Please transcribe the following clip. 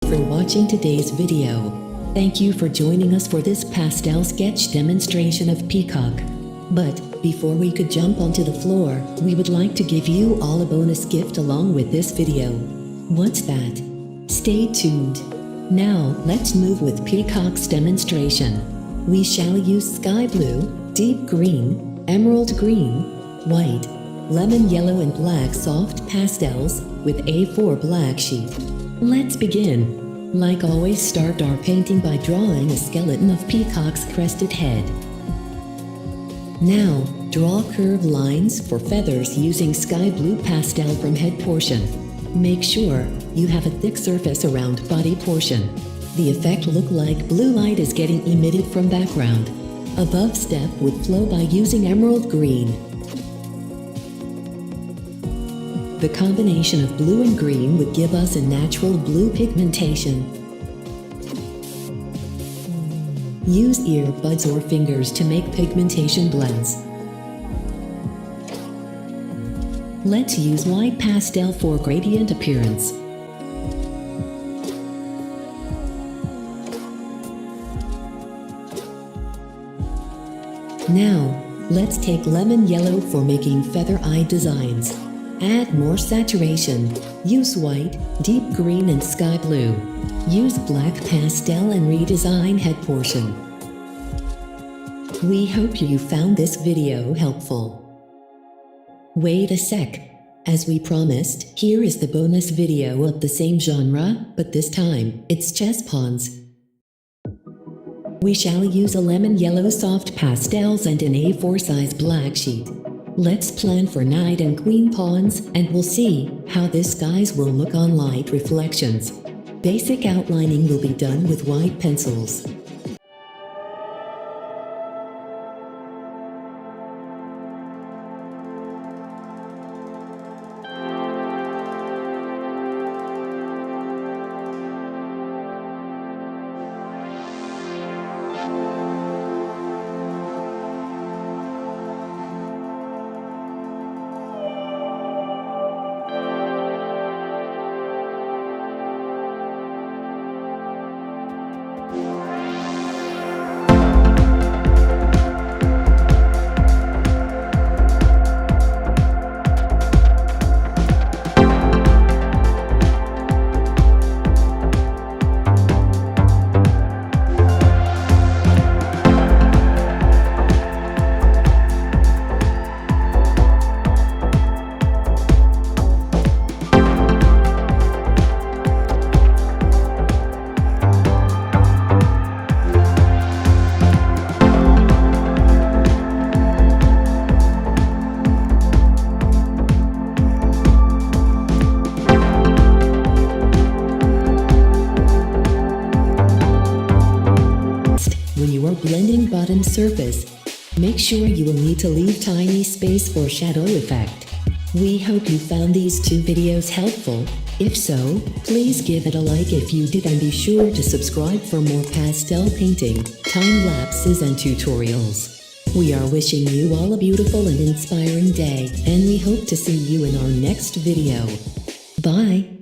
for watching today's video. Thank you for joining us for this pastel sketch demonstration of Peacock. But before we could jump onto the floor, we would like to give you all a bonus gift along with this video. What's that? Stay tuned. Now, let's move with Peacock's demonstration. We shall use sky blue, deep green, emerald green, white, lemon yellow and black soft pastels with A4 black sheet. Let's begin. Like always, start our painting by drawing a skeleton of Peacock's crested head. Now, draw curved lines for feathers using sky blue pastel from head portion. Make sure you have a thick surface around body portion. The effect look like blue light is getting emitted from background. Above step would flow by using emerald green. The combination of blue and green would give us a natural blue pigmentation. Use earbuds or fingers to make pigmentation blends. Let's use white pastel for gradient appearance. Now, let's take lemon yellow for making feather eye designs. Add more saturation. Use white, deep green and sky blue. Use black pastel and redesign head portion. We hope you found this video helpful. Wait a sec. As we promised, here is the bonus video of the same genre, but this time, it's chess pawns. We shall use a lemon yellow soft pastels and an A4 size black sheet. Let's plan for knight and queen pawns, and we'll see how this guys will look on light reflections. Basic outlining will be done with white pencils. When you are blending bottom surface, make sure you will need to leave tiny space for shadow effect. We hope you found these two videos helpful. If so, please give it a like if you did and be sure to subscribe for more pastel painting, time lapses and tutorials. We are wishing you all a beautiful and inspiring day, and we hope to see you in our next video. Bye!